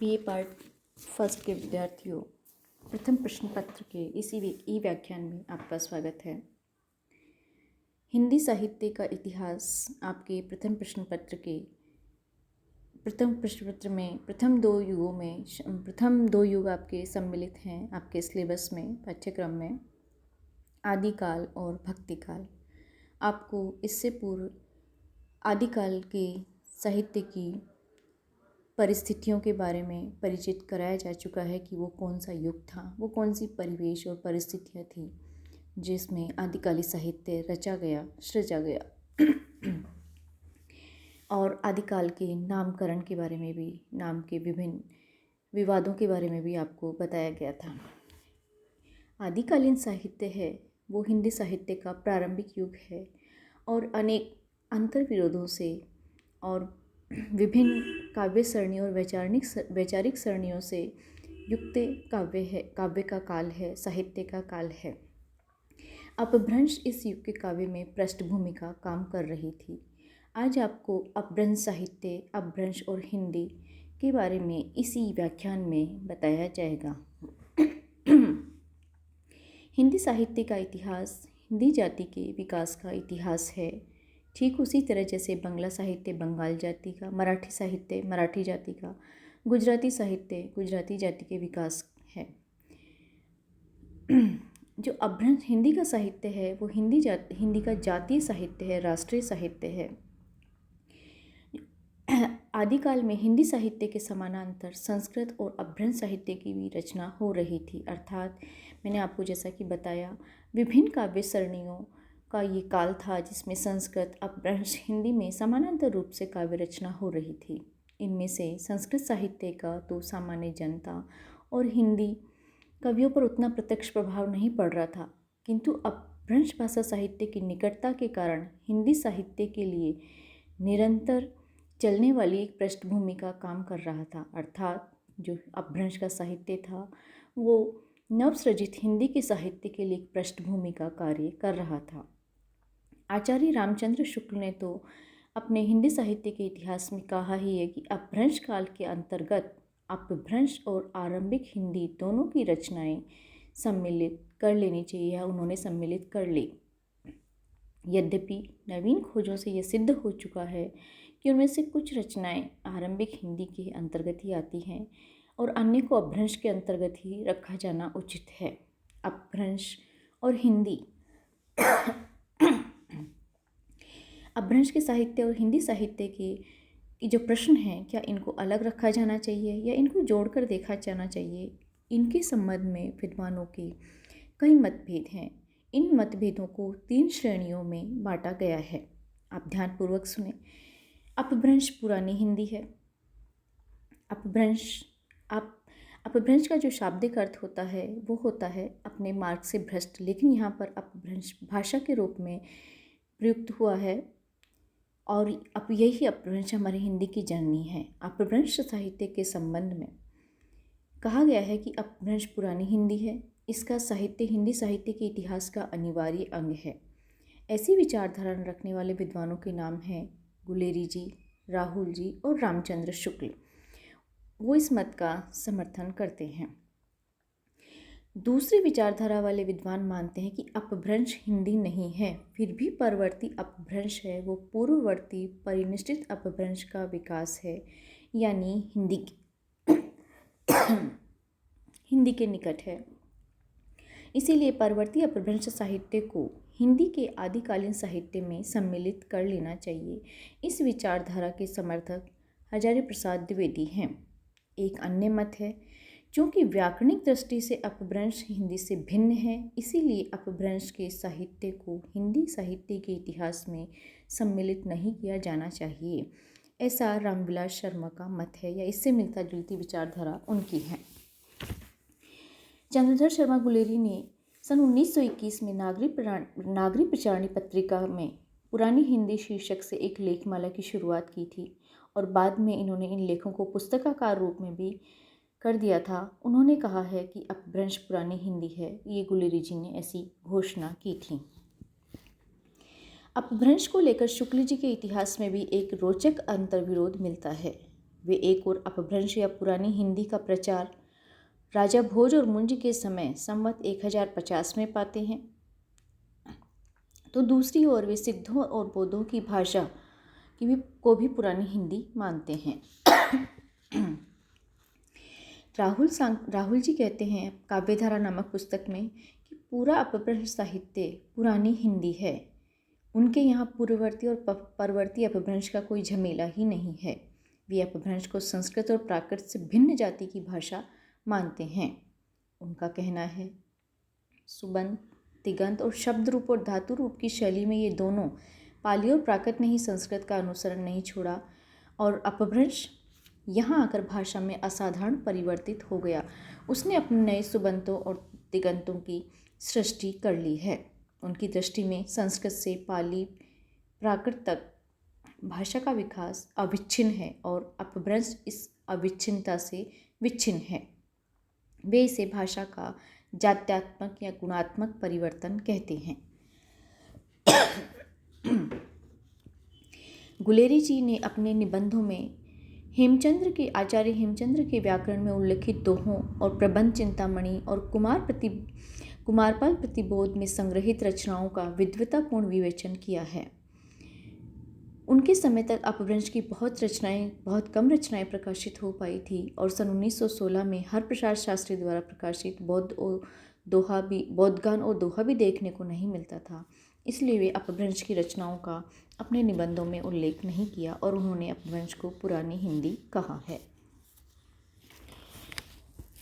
BA part first के विद्यार्थियों, प्रथम प्रश्न पत्र के इसी ई व्याख्यान में आपका स्वागत है। हिंदी साहित्य का इतिहास आपके प्रथम प्रश्न पत्र में प्रथम दो युग आपके सम्मिलित हैं आपके सिलेबस में, पाठ्यक्रम में, आदिकाल और भक्तिकाल। आपको इससे पूर्व आदिकाल के साहित्य की परिस्थितियों के बारे में परिचित कराया जा चुका है कि वो कौन सा युग था, वो कौन सी परिवेश और परिस्थितियाँ थी जिसमें आदिकाली साहित्य सृजा गया। और आदिकाल के नामकरण के बारे में भी, नाम के विभिन्न विवादों के बारे में भी आपको बताया गया था। आदिकालीन साहित्य है वो हिंदी साहित्य का प्रारंभिक युग है और अनेक अंतर्विरोधों से और विभिन्न काव्य सरणियों और वैचारिक सरणियों से युक्त काव्य का काल है, साहित्य का काल है। अपभ्रंश इस युग के काव्य में पृष्ठभूमि का काम कर रही थी। आज आपको अपभ्रंश साहित्य, अपभ्रंश और हिंदी के बारे में इसी व्याख्यान में बताया जाएगा। हिंदी साहित्य का इतिहास हिंदी जाति के विकास का इतिहास है, ठीक उसी तरह जैसे बांग्ला साहित्य बंगाल जाति का, मराठी साहित्य मराठी जाति का, गुजराती साहित्य गुजराती जाति के विकास है। जो अपभ्रंश हिंदी का साहित्य है वो हिंदी का जातीय साहित्य है, राष्ट्रीय साहित्य है। आदिकाल में हिंदी साहित्य के समानांतर संस्कृत और अपभ्रंश साहित्य की भी रचना हो रही थी, अर्थात मैंने आपको जैसा कि बताया विभिन्न काव्य सरणियों का ये काल था जिसमें संस्कृत, अपभ्रंश, हिंदी में समानांतर रूप से काव्य रचना हो रही थी। इनमें से संस्कृत साहित्य का तो सामान्य जनता और हिंदी कवियों पर उतना प्रत्यक्ष प्रभाव नहीं पड़ रहा था, किंतु अपभ्रंश भाषा साहित्य की निकटता के कारण हिंदी साहित्य के लिए निरंतर चलने वाली एक पृष्ठभूमि का काम कर रहा था, अर्थात जो अपभ्रंश का साहित्य था वो नवसृजित हिंदी के साहित्य के लिए एक पृष्ठभूमि का कार्य कर रहा था। आचार्य रामचंद्र शुक्ल ने तो अपने हिंदी साहित्य के इतिहास में कहा ही है कि अपभ्रंश काल के अंतर्गत अपभ्रंश और आरंभिक हिंदी दोनों की रचनाएं सम्मिलित कर लेनी चाहिए, या उन्होंने सम्मिलित कर ली। यद्यपि नवीन खोजों से यह सिद्ध हो चुका है कि उनमें से कुछ रचनाएं आरंभिक हिंदी के अंतर्गत ही आती हैं और अन्य को अपभ्रंश के अंतर्गत ही रखा जाना उचित है। अपभ्रंश और हिंदी अपभ्रंश के साहित्य और हिंदी साहित्य के जो प्रश्न हैं, क्या इनको अलग रखा जाना चाहिए या इनको जोड़कर देखा जाना चाहिए, इनके संबंध में विद्वानों के कई मतभेद हैं। इन मतभेदों को 3 श्रेणियों में बांटा गया है। आप ध्यानपूर्वक सुने। अपभ्रंश पुरानी हिंदी है। अपभ्रंश का जो शाब्दिक अर्थ होता है वो होता है अपने मार्ग से भ्रष्ट, लेकिन यहाँ पर अपभ्रंश भाषा के रूप में प्रयुक्त हुआ है और यही अपभ्रंश हमारी हिंदी की जननी है। अपभ्रंश साहित्य के संबंध में कहा गया है कि अपभ्रंश पुरानी हिंदी है, इसका साहित्य हिंदी साहित्य के इतिहास का अनिवार्य अंग है। ऐसी विचारधारा रखने वाले विद्वानों के नाम हैं गुलेरी जी, राहुल जी और रामचंद्र शुक्ल। वो इस मत का समर्थन करते हैं। दूसरी विचारधारा वाले विद्वान मानते हैं कि अपभ्रंश हिंदी नहीं है, फिर भी परवर्ती अपभ्रंश है वो पूर्ववर्ती परिनिष्ठित अपभ्रंश का विकास है, यानी हिंदी के निकट है। इसीलिए परवर्ती अपभ्रंश साहित्य को हिंदी के आदिकालीन साहित्य में सम्मिलित कर लेना चाहिए। इस विचारधारा के समर्थक हजारी प्रसाद द्विवेदी हैं। एक अन्य मत है, चूँकि व्याकरणिक दृष्टि से अपभ्रंश हिंदी से भिन्न है, इसीलिए अपभ्रंश के साहित्य को हिंदी साहित्य के इतिहास में सम्मिलित नहीं किया जाना चाहिए। ऐसा रामविलास शर्मा का मत है, या इससे मिलता जुलती विचारधारा उनकी है। चंद्रधर शर्मा गुलेरी ने सन 1921 में नागरी प्रचारणी पत्रिका में पुरानी हिंदी शीर्षक से एक लेखमाला की शुरुआत की थी और बाद में इन्होंने इन लेखों को पुस्तकाकार रूप में भी कर दिया था। उन्होंने कहा है कि अपभ्रंश पुरानी हिंदी है, ये गुलेरी जी ने ऐसी घोषणा की थी। अपभ्रंश को लेकर शुक्ल जी के इतिहास में भी एक रोचक अंतर्विरोध मिलता है। वे एक और अपभ्रंश या पुरानी हिंदी का प्रचार राजा भोज और मुंज के समय संवत 1050 में पाते हैं, तो दूसरी ओर वे सिद्धों और बौद्धों की भाषा को भी पुरानी हिंदी मानते हैं। राहुल जी कहते हैं काव्यधारा नामक पुस्तक में कि पूरा अपभ्रंश साहित्य पुरानी हिंदी है। उनके यहाँ पूर्ववर्ती और परवर्ती अपभ्रंश का कोई झमेला ही नहीं है। वे अपभ्रंश को संस्कृत और प्राकृत से भिन्न जाति की भाषा मानते हैं। उनका कहना है सुबंत, तिगंत और शब्द रूप और धातु रूप की शैली में ये दोनों पाली और प्राकृत ने ही संस्कृत का अनुसरण नहीं छोड़ा और अपभ्रंश यहाँ आकर भाषा में असाधारण परिवर्तित हो गया। उसने अपने नए सुबंतों और तिगंतों की सृष्टि कर ली है। उनकी दृष्टि में संस्कृत से पाली प्राकृत तक भाषा का विकास अविच्छिन्न है और अपभ्रंश इस अविच्छिन्नता से विच्छिन्न है। वे इसे भाषा का जात्यात्मक या गुणात्मक परिवर्तन कहते हैं। गुलेरी जी ने अपने निबंधों में आचार्य हेमचंद्र के व्याकरण में उल्लिखित दोहों और प्रबंध चिंतामणि और कुमारपाल प्रतिबोध में संग्रहित रचनाओं का विद्वतापूर्ण विवेचन किया है। उनके समय तक अपभ्रंश की बहुत कम रचनाएं प्रकाशित हो पाई थी और सन 1916 में हरप्रसाद शास्त्री द्वारा प्रकाशित बौद्धगान और दोहा भी देखने को नहीं मिलता था। इसलिए वे अपभ्रंश की रचनाओं का अपने निबंधों में उल्लेख नहीं किया और उन्होंने अपभ्रंश को पुरानी हिंदी कहा है।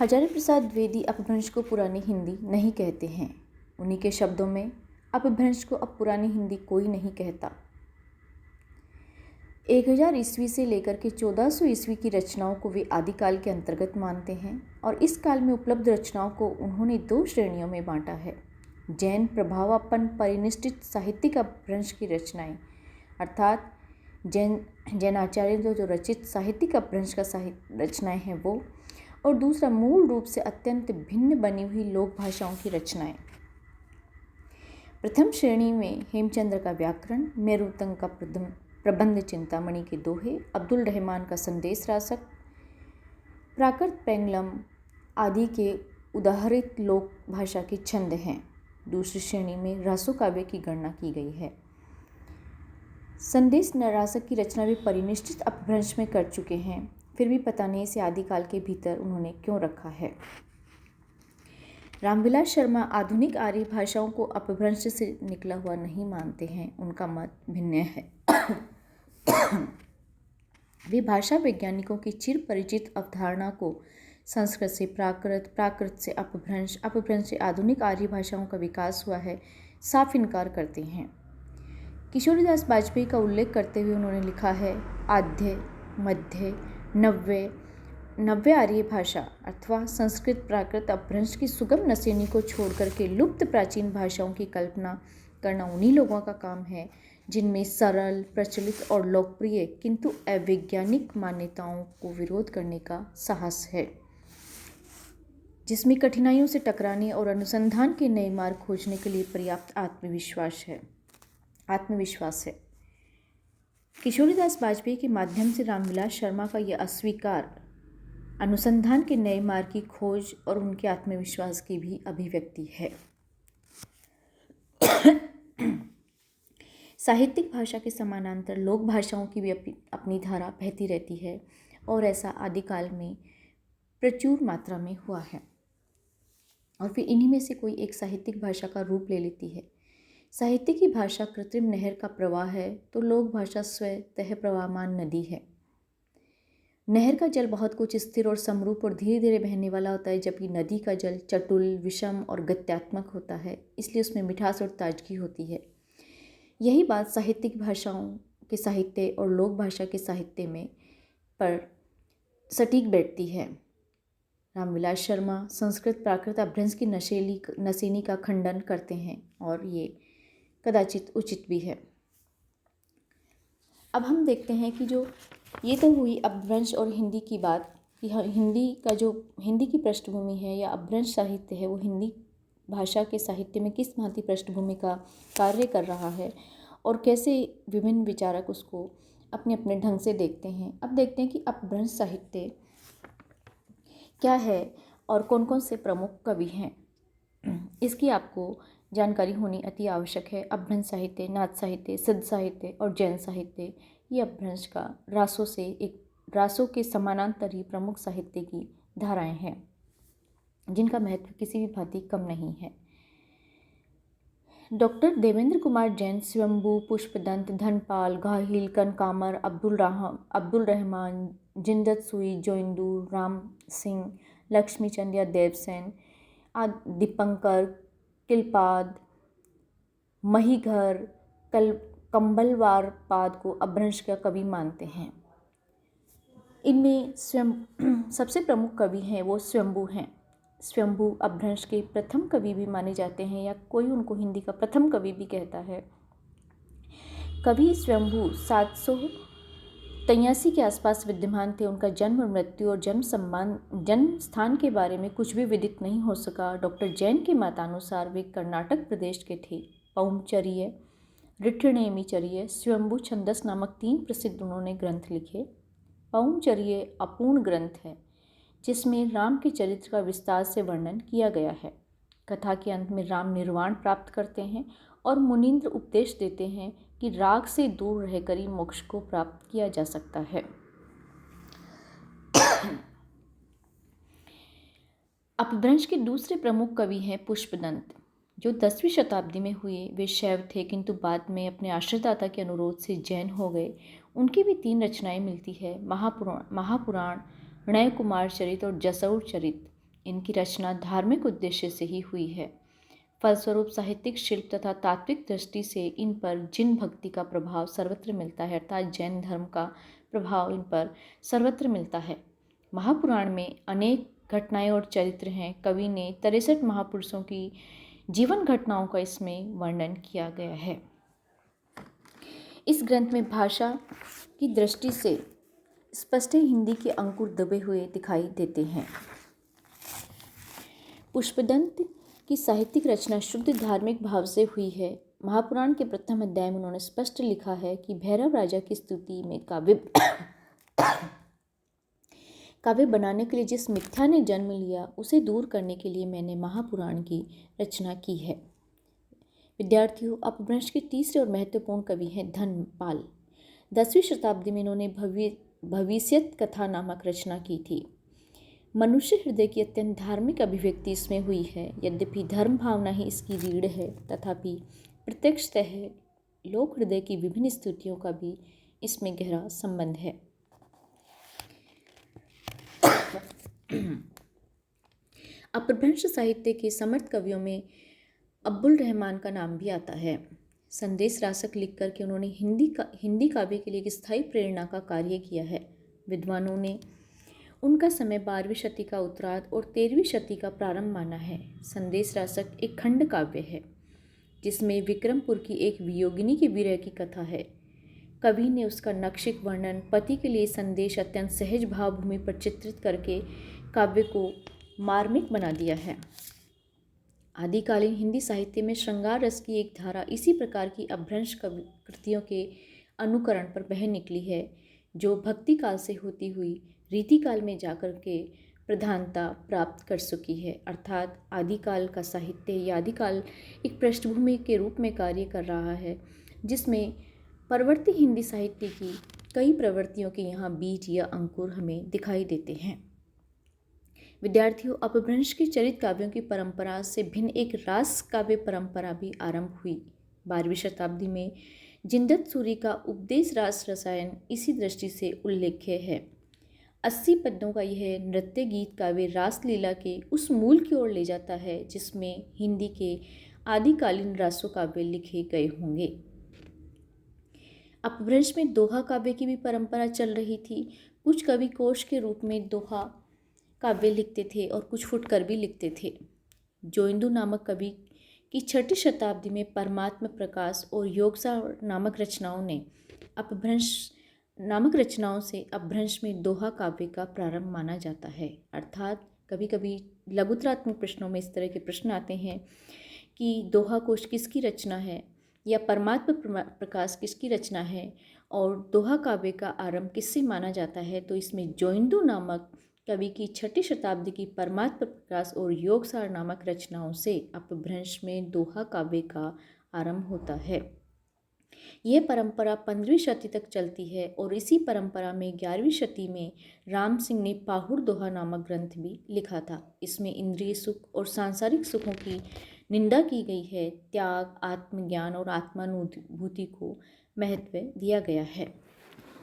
हजारी प्रसाद द्विवेदी अपभ्रंश को पुरानी हिंदी नहीं कहते हैं। उन्हीं के शब्दों में अपभ्रंश को अब पुरानी हिंदी कोई नहीं कहता। 1000 ईस्वी से लेकर के 1400 ईस्वी की रचनाओं को वे आदिकाल के अंतर्गत मानते हैं और इस काल में उपलब्ध रचनाओं को उन्होंने 2 श्रेणियों में बांटा है। जैन प्रभावापन्न परिनिष्ठित साहित्यिक अपभ्रंश की रचनाएं अर्थात जैनाचार्यों जो रचित साहित्यिक अपभ्रंश का रचनाएं हैं वो, और दूसरा मूल रूप से अत्यंत भिन्न बनी हुई लोक भाषाओं की रचनाएं। प्रथम श्रेणी में हेमचंद्र का व्याकरण, मेरुतंग का प्रबंध चिंतामणि के दोहे, अब्दुल रहमान का संदेश रासक, प्राकृत पेंगलम आदि के उदाहरित लोक भाषा के छंद हैं। दूसरी श्रेणी में रासो काव्य की गणना की गई है। संदेश रासक की रचना भी परिनिष्ठित अपभ्रंश में कर चुके हैं, फिर भी पता नहीं इसे आदिकाल के भीतर उन्होंने क्यों रखा है। रामविलास शर्मा आधुनिक आर्य भाषाओं को अपभ्रंश से निकला हुआ नहीं मानते हैं। उनका मत भिन्न है। वे भाषा वैज्ञानिकों की चिर परिचित अवधारणा को संस्कृत से प्राकृत, प्राकृत से अपभ्रंश, अपभ्रंश से आधुनिक आर्य भाषाओं का विकास हुआ है, साफ इनकार करते हैं। किशोरीदास बाजपेयी का उल्लेख करते हुए उन्होंने लिखा है, आद्य, मध्य, नव्य आर्य भाषा अथवा संस्कृत प्राकृत अपभ्रंश की सुगम नसेनी को छोड़कर के लुप्त प्राचीन भाषाओं की कल्पना करना उन्हीं लोगों का काम है जिनमें सरल, प्रचलित और लोकप्रिय किंतु अवैज्ञानिक मान्यताओं को विरोध करने का साहस है, जिसमें कठिनाइयों से टकराने और अनुसंधान के नए मार्ग खोजने के लिए पर्याप्त आत्मविश्वास है। किशोरीदास बाजपेयी के माध्यम से रामविलास शर्मा का यह अस्वीकार अनुसंधान के नए मार्ग की खोज और उनके आत्मविश्वास की भी अभिव्यक्ति है। साहित्यिक भाषा के समानांतर लोक भाषाओं की भी अपनी धारा बहती रहती है और ऐसा आदिकाल में प्रचुर मात्रा में हुआ है और फिर इन्हीं में से कोई एक साहित्यिक भाषा का रूप ले लेती है। साहित्य की भाषा कृत्रिम नहर का प्रवाह है तो लोक भाषा स्वतः प्रवाहमान नदी है। नहर का जल बहुत कुछ स्थिर और समरूप और धीरे धीरे बहने वाला होता है, जबकि नदी का जल चटुल, विषम और गत्यात्मक होता है, इसलिए उसमें मिठास और ताजगी होती है। यही बात साहित्यिक भाषाओं के साहित्य और लोक भाषा के साहित्य में पर सटीक बैठती है। रामविलास शर्मा संस्कृत प्राकृत अपभ्रंश की नसेनी का खंडन करते हैं और ये कदाचित उचित भी है। अब हम देखते हैं कि जो ये तो हुई अपभ्रंश और हिंदी की बात कि हिंदी की पृष्ठभूमि है या अपभ्रंश साहित्य है वो हिंदी भाषा के साहित्य में किस भांति पृष्ठभूमि का कार्य कर रहा है और कैसे विभिन्न विचारक उसको अपने अपने ढंग से देखते हैं। अब देखते हैं कि अपभ्रंश साहित्य क्या है और कौन कौन से प्रमुख कवि हैं। इसकी आपको जानकारी होनी अति आवश्यक है। अपभ्रंश साहित्य, नाथ साहित्य, सिद्ध साहित्य और जैन साहित्य, ये अपभ्रंश का रासों के समानांतर ही प्रमुख साहित्य की धाराएं हैं, जिनका महत्व किसी भी भांति कम नहीं है। डॉक्टर देवेंद्र कुमार जैन स्वयंभू, पुष्पदंत, धनपाल, घाहिल, कनकामर, अब्दुल रहमान, जिंदत सुई, जोइंदू, राम सिंह, लक्ष्मीचंद या देवसेन, दीपंकर, किलपाद, महीघर, कंबलवार पाद को अपभ्रंश का कवि मानते हैं। इनमें सबसे प्रमुख कवि हैं वो स्वयंभू हैं। स्वयंभू अपभ्रंश के प्रथम कवि भी माने जाते हैं, या कोई उनको हिंदी का प्रथम कवि भी कहता है। कवि स्वयंभू 783 के आसपास विद्यमान थे। उनका जन्म, मृत्यु और जन्म स्थान के बारे में कुछ भी विदित नहीं हो सका। डॉक्टर जैन के मतानुसार वे कर्नाटक प्रदेश के थे। पौमचर्य, रिठिणेमिचर्य, स्वयंभू छंदस नामक 3 प्रसिद्ध उन्होंने ग्रंथ लिखे। पौमचर्य अपूर्ण ग्रंथ है, जिसमें राम के चरित्र का विस्तार से वर्णन किया गया है। कथा के अंत में राम निर्वाण प्राप्त करते हैं और मुनींद्र उपदेश देते हैं कि राग से दूर रहकर ही मोक्ष को प्राप्त किया जा सकता है। अपभ्रंश के दूसरे प्रमुख कवि हैं पुष्पदंत, जो 10वीं शताब्दी में हुए। वे शैव थे, किंतु बाद में अपने आश्रयदाता के अनुरोध से जैन हो गए। उनकी भी 3 रचनाएं मिलती है, महापुराण, नय कुमार चरित और जसौर चरित। इनकी रचना धार्मिक उद्देश्य से ही हुई है। फलस्वरूप साहित्यिक, शिल्प तथा तात्विक दृष्टि से इन पर जिन भक्ति का प्रभाव सर्वत्र मिलता है, अर्थात जैन धर्म का प्रभाव इन पर सर्वत्र मिलता है। महापुराण में अनेक घटनाएं और चरित्र हैं। कवि ने 63 महापुरुषों की जीवन घटनाओं का इसमें वर्णन किया गया है। इस ग्रंथ में भाषा की दृष्टि से स्पष्ट हिंदी के अंकुर दबे हुए दिखाई देते हैं। पुष्पदंत की साहित्यिक रचना शुद्ध धार्मिक भाव से हुई है। महापुराण के प्रथम अध्याय में उन्होंने स्पष्ट लिखा है कि भैरव राजा की स्तुति में काव्य बनाने के लिए जिस मिथ्या ने जन्म लिया, उसे दूर करने के लिए मैंने महापुराण की रचना की है। विद्यार्थियों, अपभ्रंश के तीसरे और महत्वपूर्ण कवि हैं धनपाल। 10वीं शताब्दी में इन्होंने भविष्यत कथा नामक रचना की थी। मनुष्य हृदय की अत्यंत धार्मिक अभिव्यक्ति इसमें हुई है। यद्यपि धर्म भावना ही इसकी रीढ़ है, तथापि प्रत्यक्षतः लोक हृदय की विभिन्न स्थितियों का भी इसमें गहरा संबंध है। अपभ्रंश साहित्य के समर्थ कवियों में अब्दुल रहमान का नाम भी आता है। संदेश रासक लिख करके उन्होंने हिंदी काव्य के लिए एक स्थायी प्रेरणा का कार्य किया है। विद्वानों ने उनका समय 12वीं शती का उत्तरार्ध और 13वीं शती का प्रारंभ माना है। संदेश रासक एक खंड काव्य है, जिसमें विक्रमपुर की एक वियोगिनी के विरह की कथा है। कवि ने उसका नक्षिक वर्णन, पति के लिए संदेश अत्यंत सहज भावभूमि पर चित्रित करके काव्य को मार्मिक बना दिया है। आदिकालीन हिंदी साहित्य में श्रृंगार रस की एक धारा इसी प्रकार की अपभ्रंश कृतियों के अनुकरण पर बह निकली है, जो भक्ति काल से होती हुई रीतिकाल में जाकर के प्रधानता प्राप्त कर चुकी है। अर्थात आदिकाल का साहित्य या आदिकाल एक पृष्ठभूमि के रूप में कार्य कर रहा है, जिसमें परवर्ती हिंदी साहित्य की कई प्रवृत्तियों के यहाँ बीज या अंकुर हमें दिखाई देते हैं। विद्यार्थियों, अपभ्रंश के चरित काव्यों की परंपरा से भिन्न एक रास काव्य परंपरा भी आरंभ हुई। 12वीं शताब्दी में जिंदत सूरी का उपदेश रास रसायन इसी दृष्टि से उल्लेख्य है। 80 पद्यों का यह नृत्य गीत काव्य रासलीला के उस मूल की ओर ले जाता है, जिसमें हिंदी के आदिकालीन रासो काव्य लिखे गए होंगे। अपभ्रंश में दोहा काव्य की भी परंपरा चल रही थी। कुछ कवि कोश के रूप में दोहा काव्य लिखते थे और कुछ फुटकर भी लिखते थे। जोइंदू नामक कवि की 6ठी शताब्दी में परमात्म प्रकाश और योगसार नामक रचनाओं से अपभ्रंश में दोहा काव्य का प्रारंभ माना जाता है। अर्थात कभी कभी लघुतरात्मक प्रश्नों में इस तरह के प्रश्न आते हैं कि दोहा कोश किसकी रचना है या परमात्म प्रकाश किसकी रचना है और दोहा काव्य का आरंभ किससे माना जाता है, तो इसमें जोइंदू नामक कवि की 6ठी शताब्दी की परमात्म प्रकाश और योगसार नामक रचनाओं से अपभ्रंश में दोहा काव्य का आरंभ होता है। यह परंपरा 15वीं शती तक चलती है और इसी परंपरा में 11वीं शती में राम सिंह ने पाहुड़ दोहा नामक ग्रंथ भी लिखा था। इसमें इंद्रिय सुख और सांसारिक सुखों की निंदा की गई है। त्याग, आत्मज्ञान और आत्मानुभूति को महत्व दिया गया है।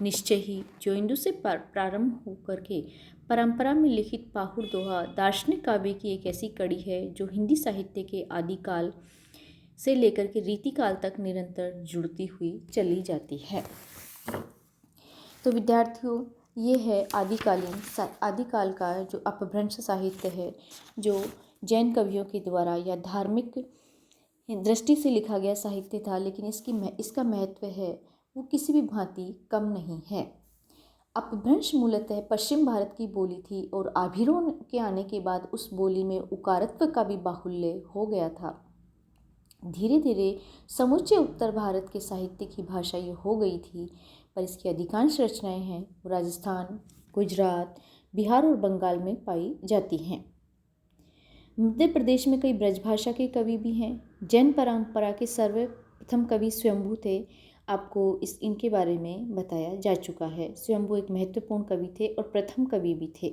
निश्चय ही जोइंदू से प्रारंभ होकर के परंपरा में लिखित पाहुड़ दोहा दार्शनिक काव्य की एक ऐसी कड़ी है जो हिंदी साहित्य के आदिकाल से लेकर के रीतिकाल तक निरंतर जुड़ती हुई चली जाती है। तो विद्यार्थियों, ये है आदिकाल का जो अपभ्रंश साहित्य है, जो जैन कवियों के द्वारा या धार्मिक दृष्टि से लिखा गया साहित्य था, लेकिन इसका महत्व है वो किसी भी भांति कम नहीं है। अपभ्रंश मूलतः पश्चिम भारत की बोली थी और आभीरों के आने के बाद उस बोली में उकारत्व का भी बाहुल्य हो गया था। धीरे धीरे समूचे उत्तर भारत के साहित्य की भाषा ये हो गई थी, पर इसकी अधिकांश रचनाएं हैं वो राजस्थान, गुजरात, बिहार और बंगाल में पाई जाती हैं। मध्य प्रदेश में कई ब्रजभाषा के कवि भी हैं। जैन परंपरा के सर्वप्रथम कवि स्वयंभू थे। आपको इनके बारे में बताया जा चुका है। स्वयंभू एक महत्वपूर्ण कवि थे और प्रथम कवि भी थे।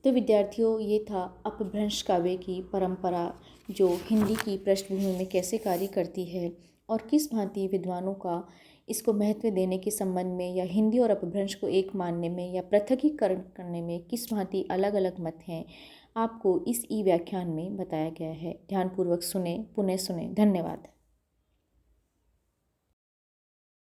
तो विद्यार्थियों, ये था अपभ्रंश काव्य की परंपरा जो हिंदी की पृष्ठभूमि में कैसे कार्य करती है और किस भांति विद्वानों का इसको महत्व देने के संबंध में या हिंदी और अपभ्रंश को एक मानने में या पृथकीकरण करने में किस भांति अलग अलग मत हैं, आपको इस ई व्याख्यान में बताया गया है। ध्यानपूर्वक सुने, पुनः सुने। धन्यवाद।